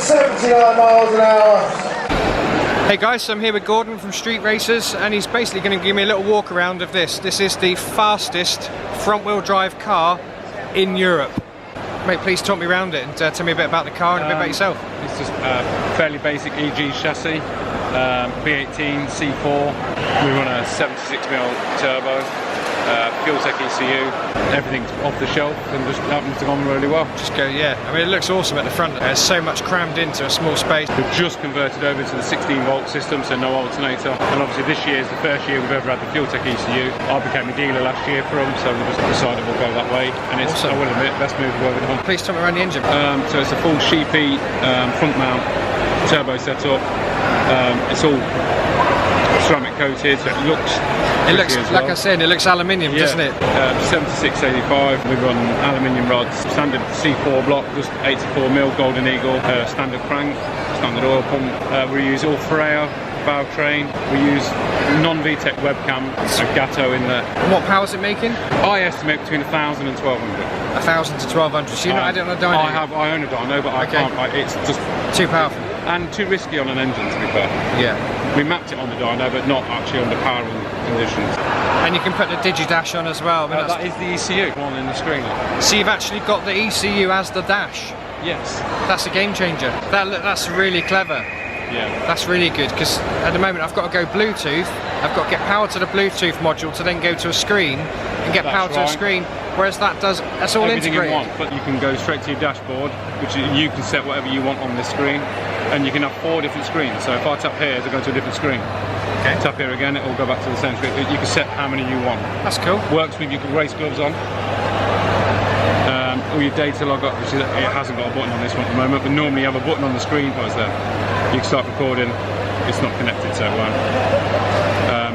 79 miles an hour. Hey guys, so I'm here with Gordon from Street Racers, and he's basically going to give me a little walk around of this. This is the fastest front wheel drive car in Europe. Mate, please talk me around it and tell me a bit about the car and a bit about yourself. It's just a fairly basic EG chassis, V18 C4. We run a 76mm turbo, Fueltech ECU. Everything's off the shelf and just happens to go on really well. Just go, yeah. I mean, it looks awesome at the front. There's so much crammed into a small space. We've just converted over to the 16-volt system, so no alternator. And obviously this year is the first year we've ever had the Fueltech ECU. I became a dealer last year for them, so we just decided we'll go that way. And it's, awesome. I will admit, best move we've ever done. Please tell me around the engine. So it's a full sheepy front mount turbo setup. It's all ceramic coated, so it looks like I said, it looks aluminium, doesn't it? 7685. We run aluminium rods, standard C4 block, just 84mm Golden Eagle, standard crank, standard oil pump. We use all Freya valve train. We use non-VTEC webcam, so Gatto in there. And what power is it making? I estimate between 1,000 and 1,200. 1,000 to 1,200. So you're not adding on a dyno? I own a dyno, but I can't. It's just too powerful. And too risky on an engine, to be fair. Yeah. We mapped it on the dyno, but not actually under power conditions. And you can put the Digi-Dash on as well. I mean, that is the ECU one in the screen. So you've actually got the ECU as the dash? Yes. That's a game changer. That's really clever. Yeah. That's really good, because at the moment I've got to go Bluetooth. I've got to get power to the Bluetooth module to then go to a screen and get power to a screen. Whereas that's all everything integrated. You want, but you can go straight to your dashboard, which you can set whatever you want on this screen, and you can have 4 different screens. So if I tap here to go to a different screen, tap here again, it will go back to the same screen. You can set how many you want. That's cool. Works with your race gloves on. All your data log up, which it hasn't got a button on this one at the moment, but normally you have a button on the screen post there. You can start recording. It's not connected, so it won't.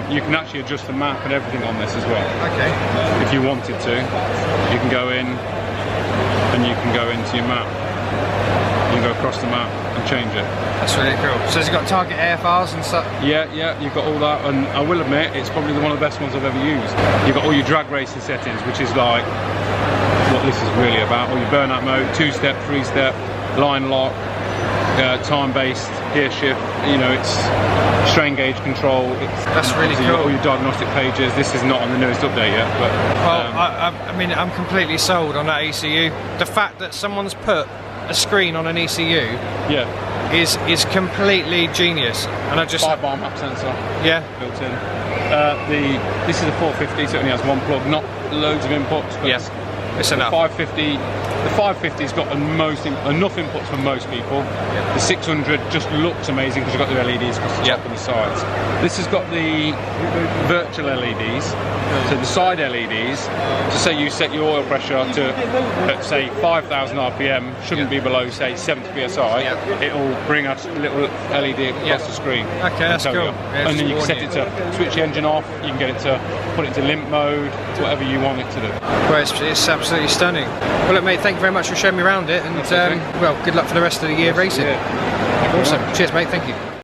You can actually adjust the map and everything on this as well. Okay. If you wanted to, you can go in and you can go into your map. You can go across the map and change it. That's really cool. So has it got target AFRs and stuff? Yeah, you've got all that, and I will admit, it's probably one of the best ones I've ever used. You've got all your drag racing settings, which is like what this is really about. All your burnout mode, 2-step, 3-step, line lock, time-based gear shift, it's strain gauge control. That's really cool. All your diagnostic pages. This is not on the newest update yet, but I mean, I'm completely sold on that ECU. The fact that someone's put a screen on an ECU, is completely genius. And I just 5-bar map sensor, built in. This is a 450, so it only has one plug, not loads of inputs, but it's enough. 550. The 550's got enough inputs for most people. The 600 just looks amazing because you've got the LEDs across the top and the sides. This has got the virtual LEDs, so the side LEDs. So say you set your oil pressure to, let's say, 5,000 RPM, shouldn't be below, say, 70 PSI. It'll bring us a little LED across the screen. Okay, that's cool. And then you can set it to switch the engine off. You can get it to put it into limp mode, whatever you want it to do. Well, it's absolutely stunning. Well, look, mate, thank you very much for showing me around it, and well, good luck for the rest of the year racing. Awesome. Cheers, mate. Thank you.